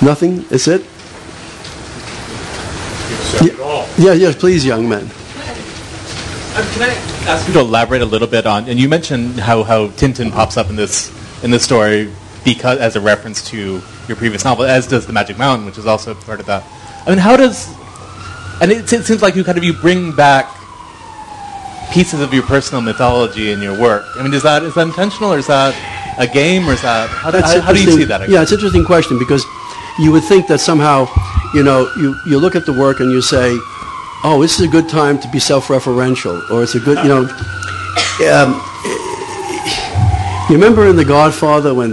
Nothing? Is it? Yes, please, young man. Can I ask you to elaborate a little bit on, and you mentioned how Tintin pops up in this story because as a reference to your previous novel, as does The Magic Mountain, which is also part of that. I mean, and it seems like you bring back pieces of your personal mythology in your work. I mean, is that intentional, or is that a game, or is that, how do you see that? Yeah, it's an interesting question, because you would think that somehow, you look at the work and you say, oh, this is a good time to be self-referential, or it's a good, you remember in The Godfather when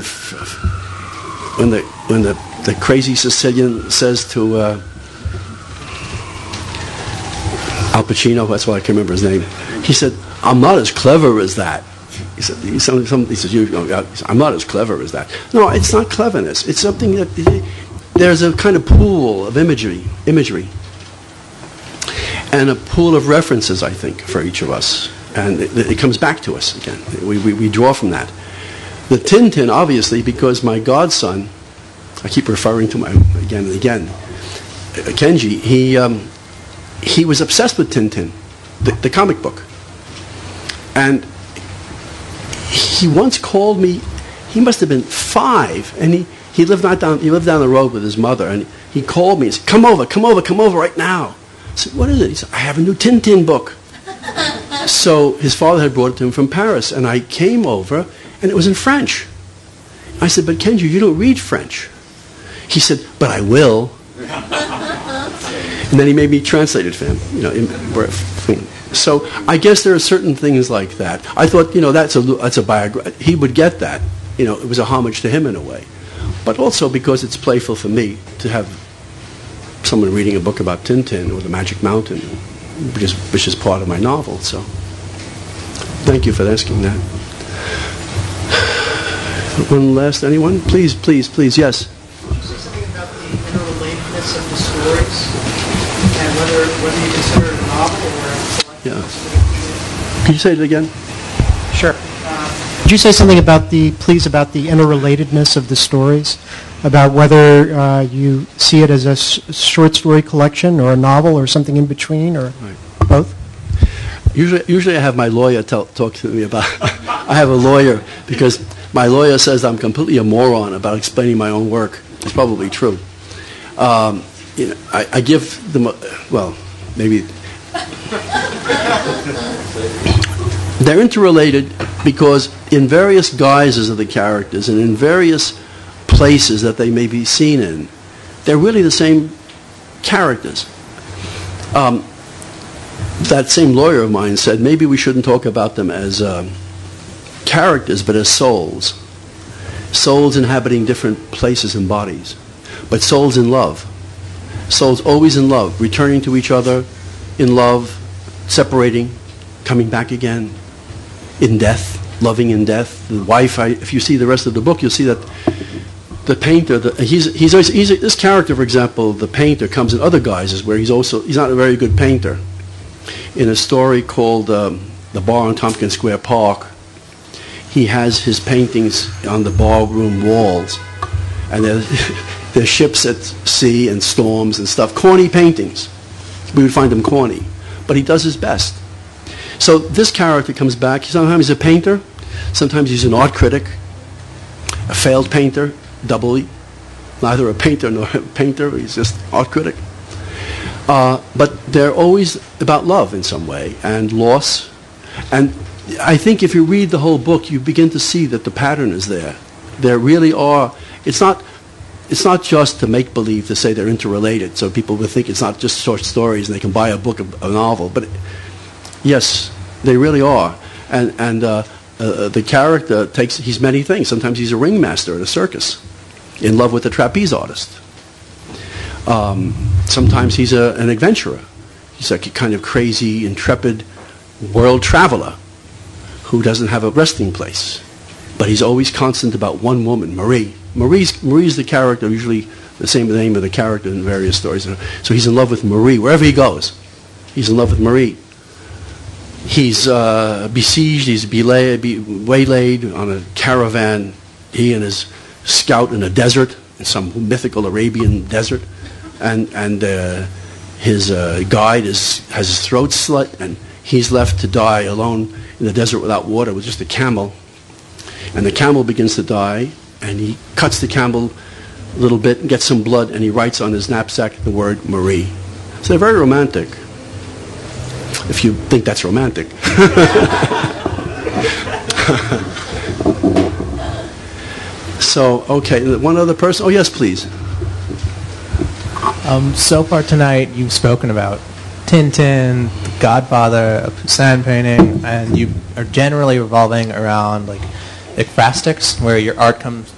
the crazy Sicilian says to Al Pacino, that's why I can't remember his name. He said, "I'm not as clever as that." He said, "I'm not as clever as that." No, it's not cleverness. It's something that there's a kind of pool of imagery, and a pool of references, I think, for each of us, and it comes back to us again. We draw from that. The Tintin, obviously, because my godson, I keep referring to him again and again, Kenji, he was obsessed with Tintin, the comic book. And he once called me, he must have been 5, and he lived down the road with his mother, and he called me and said, come over right now. I said, what is it? He said, I have a new Tintin book. So his father had brought it to him from Paris, and I came over, and it was in French. I said, but Kenji, you don't read French. He said, but I will. And then he made me translate it for him. So I guess there are certain things like that. I thought, that's a biography. He would get that. It was a homage to him in a way. But also because it's playful for me to have someone reading a book about Tintin or the Magic Mountain, which is part of my novel. So thank you for asking that. One last, anyone? Please, yes. Can you say something about the interrelatedness of the stories, and whether you consider it a novel or a yeah. Could you say it again? Sure. Could you say something about the interrelatedness of the stories, about whether you see it as a short story collection or a novel or something in between, or both? Usually I have my lawyer talk to me about I have a lawyer, because my lawyer says I'm completely a moron about explaining my own work. It's probably true. I give them, maybe they're interrelated because in various guises of the characters and in various places that they may be seen in, they're really the same characters. That same lawyer of mine said maybe we shouldn't talk about them as characters, but as souls. Souls inhabiting different places and bodies, but souls in love. Souls always in love, returning to each other, in love, separating, coming back again, in death, loving in death. The wife, if you see the rest of the book, you'll see that the painter, this character, for example, the painter, comes in other guises where he's not a very good painter. In a story called The Bar on Tompkins Square Park, he has his paintings on the barroom walls, and there's ships at sea and storms and stuff. Corny paintings. We would find them corny, but he does his best. So this character comes back. Sometimes he's a painter, sometimes he's an art critic, a failed painter, doubly. Neither a painter nor a painter, he's just art critic. But they're always about love in some way, and loss. And I think if you read the whole book, you begin to see that the pattern is there. There really are. It's not just to make believe to say they're interrelated, so people would think it's not just short stories and they can buy a book, a novel. But yes, they really are. And the character he's many things. Sometimes he's a ringmaster at a circus, in love with a trapeze artist. Sometimes he's an adventurer. He's like a kind of crazy, intrepid world traveler who doesn't have a resting place. But he's always constant about one woman, Marie. Marie's the character, usually the same name of the character in various stories. So he's in love with Marie. Wherever he goes, he's in love with Marie. He's besieged, he's waylaid on a caravan, he and his scout in a desert, in some mythical Arabian desert, and his guide has his throat slit, and he's left to die alone in the desert without water with just a camel. And the camel begins to die, and he cuts the camel a little bit and gets some blood, and he writes on his knapsack the word Marie. So they're very romantic, if you think that's romantic. So, okay, one other person? Oh, yes, please. So far tonight, you've spoken about Tintin, The Godfather, a Poussin painting, and you are generally revolving around like ekphrastics, where your art comes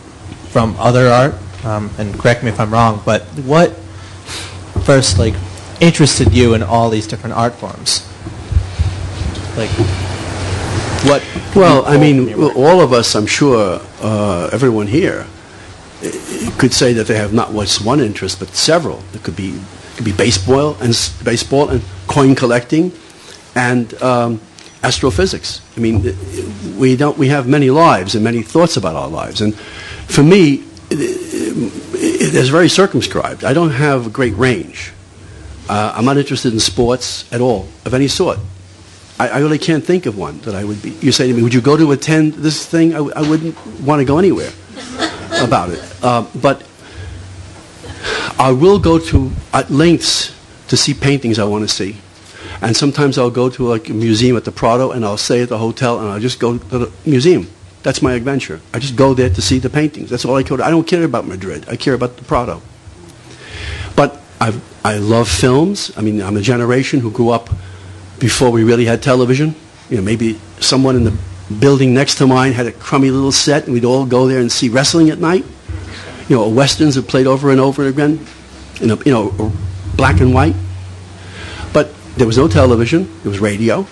from other art. And correct me if I'm wrong, but what first like interested you in all these different art forms? Like, what? Well, I mean, all of us, I'm sure, everyone here, could say that they have not just one interest, but several. It could be baseball and coin collecting, and astrophysics. I mean, we have many lives and many thoughts about our lives, and for me, it is very circumscribed. I don't have a great range. I'm not interested in sports at all, of any sort. I really can't think of one that I would be. You say to me, would you go to attend this thing? I wouldn't want to go anywhere about it. But I will go to at lengths to see paintings I want to see. And sometimes I'll go to like a museum at the Prado, and I'll stay at the hotel, and I'll just go to the museum. That's my adventure. I just go there to see the paintings. That's all I care about. I don't care about Madrid. I care about the Prado. But I love films. I mean, I'm a generation who grew up before we really had television. You know, maybe someone in the building next to mine had a crummy little set, and we'd all go there and see wrestling at night. You know, westerns that played over and over again, black and white. But there was no television. There was radio.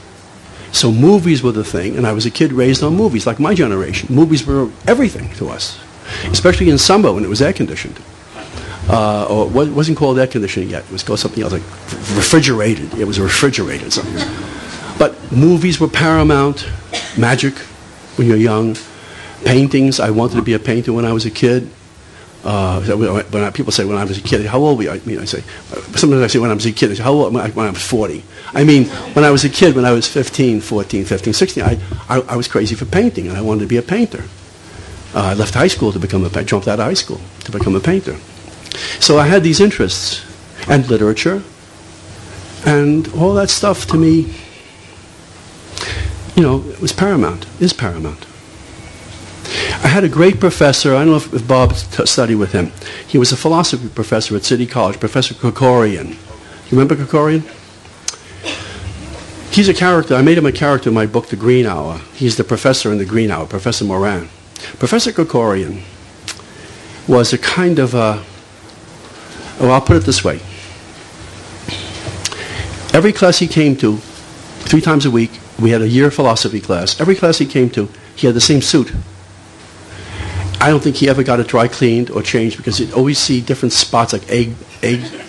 So movies were the thing, and I was a kid raised on movies, like my generation. Movies were everything to us, especially in summer when it was air-conditioned. Or it wasn't called air conditioning yet. It was called something else, like refrigerated. It was refrigerated something. But movies were paramount. Magic when you're young. Paintings. I wanted to be a painter when I was a kid. People say when I was a kid, how old were you? I mean, I say, sometimes I say when I was a kid, I say, how old? When I was 40. I mean, when I was a kid, when I was 15, 14, 15, 16, I was crazy for painting, and I wanted to be a painter. I left high school to become I jumped out of high school to become a painter. So I had these interests, and literature, and all that stuff to me, it was paramount, is paramount. I had a great professor, I don't know if Bob studied with him. He was a philosophy professor at City College, Professor Krikorian. You remember Krikorian? He's a character. I made him a character in my book, The Green Hour. He's the professor in The Green Hour, Professor Moran. Professor Krikorian was a kind of I'll put it this way. Every class he came to, 3 times a week, we had a year philosophy class. Every class he came to, he had the same suit. I don't think he ever got it dry cleaned or changed because you'd always see different spots, like egg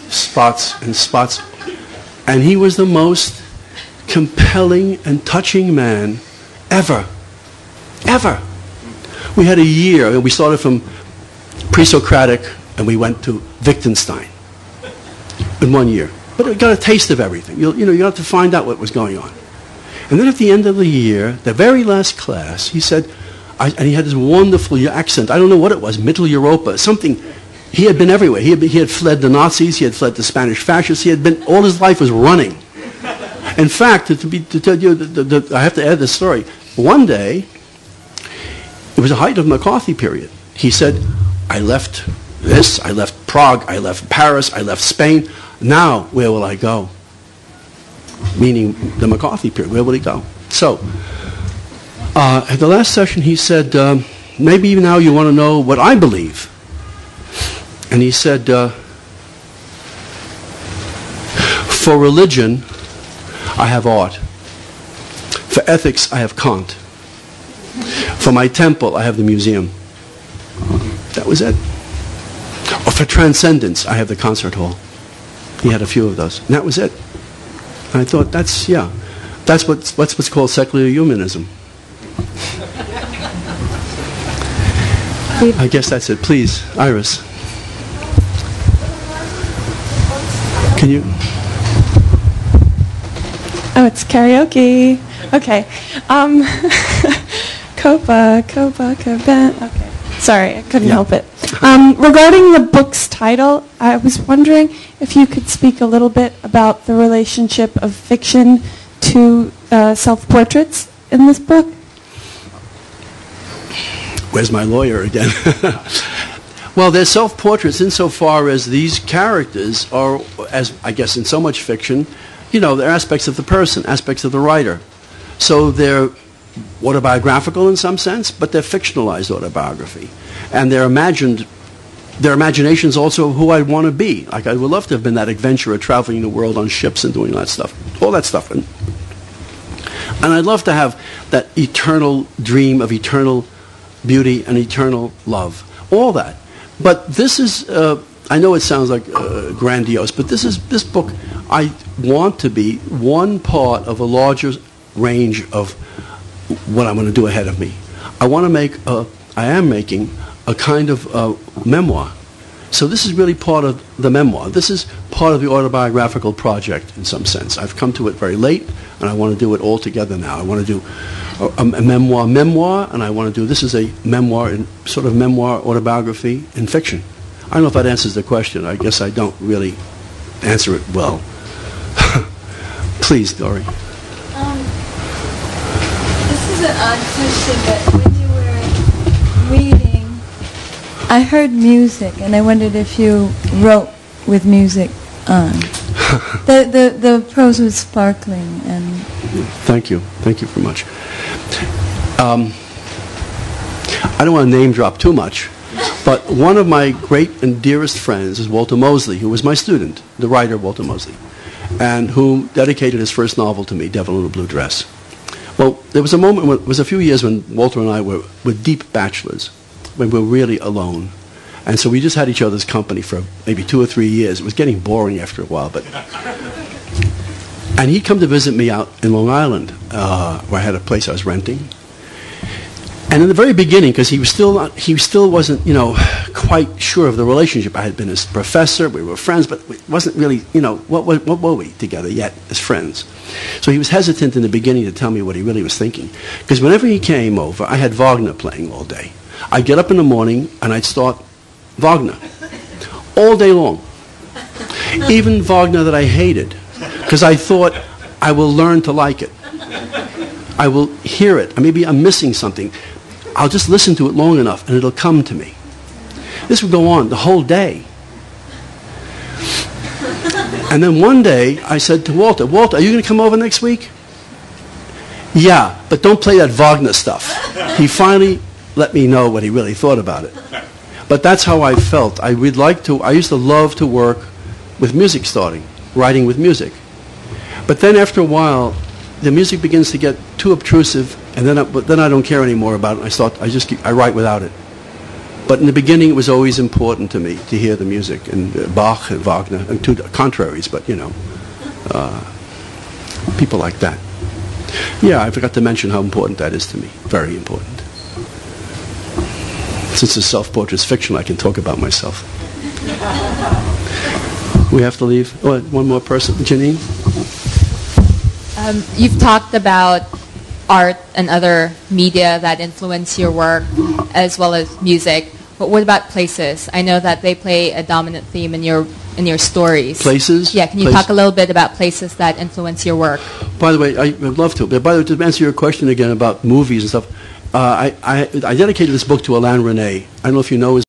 spots and spots. And he was the most compelling and touching man ever. Ever. We had a year. We started from pre-Socratic and we went to Wittgenstein in 1 year. But we got a taste of everything. You have to find out what was going on. And then at the end of the year, the very last class, he said, and he had this wonderful accent. I don't know what it was, Middle Europa, something. He had been everywhere. He had fled the Nazis. He had fled the Spanish fascists. He had been, all his life was running. In fact, to tell you, I have to add this story. One day, it was the height of McCarthy period. He said, I left this, I left Prague, I left Paris, I left Spain. Now, where will I go? Meaning the McCarthy period. Where will he go? So, at the last session, he said, maybe now you want to know what I believe. And he said, for religion, I have art. For ethics, I have Kant. For my temple, I have the museum. That was it. Or for transcendence, I have the concert hall. He had a few of those. And that was it. And I thought, that's what's called secular humanism. I guess that's it. Please, Iris. Can you? Oh, it's karaoke. Okay. Copa. Okay. Sorry, I couldn't help it. Regarding the book's title, I was wondering if you could speak a little bit about the relationship of fiction to self-portraits in this book. Where's my lawyer again? Well, they're self-portraits insofar as these characters are, as I guess in so much fiction, you know, they're aspects of the person, aspects of the writer. So they're autobiographical in some sense, but they're fictionalized autobiography. And they're imagined, their imaginations also of who I want to be. Like I would love to have been that adventurer traveling the world on ships and doing that stuff, all that stuff. And I'd love to have that eternal dream of eternal beauty and eternal love, all that. But this is, I know it sounds like grandiose, but this book, I want to be one part of a larger range of what I'm going to do ahead of me. I want to make, I am making a kind of memoir. So this is really part of the memoir. This is part of the autobiographical project in some sense. I've come to it very late, and I want to do it all together now. I want to do a memoir, and I want to do, this is a memoir, sort of memoir autobiography in fiction. I don't know if that answers the question. I guess I don't really answer it well. Please, Dory. This is an odd question, but when you were reading, I heard music, and I wondered if you wrote with music on. The prose was sparkling, and thank you very much. I don't want to name drop too much, but one of my great and dearest friends is Walter Mosley, who was my student, the writer Walter Mosley, and who dedicated his first novel to me, Devil in a Blue Dress. Well, there was a moment, it was a few years when Walter and I were deep bachelors, when we were really alone. And so we just had each other's company for maybe 2 or 3 years. It was getting boring after a while, but... And he'd come to visit me out in Long Island, where I had a place I was renting. And in the very beginning, because he still wasn't, you know, quite sure of the relationship. I had been his professor, we were friends, but it wasn't really, you know, what were we together yet as friends? So he was hesitant in the beginning to tell me what he really was thinking. Because whenever he came over, I had Wagner playing all day. I'd get up in the morning and I'd start Wagner all day long. Even Wagner that I hated, because I thought I will learn to like it. I will hear it. Maybe I'm missing something. I'll just listen to it long enough and it'll come to me. This would go on the whole day. And then one day I said to Walter, Walter, are you going to come over next week? Yeah, but don't play that Wagner stuff. He finally let me know what he really thought about it. But that's how I felt. I used to love to work with music starting, writing with music. But then after a while, the music begins to get too obtrusive, and then I don't care anymore about it. I write without it. But in the beginning, it was always important to me to hear the music, and Bach and Wagner, and two contraries, but you know, people like that. Yeah, I forgot to mention how important that is to me. Very important. Since the self-portrait's fiction, I can talk about myself. We have to leave. Oh, one more person. Janine? You've talked about art and other media that influence your work, as well as music. But what about places? I know that they play a dominant theme in your stories. Places? Yeah, can you talk a little bit about places that influence your work? By the way, I would love to. But by the way, to answer your question again about movies and stuff, I dedicated this book to Alain Resnais. I don't know if you know his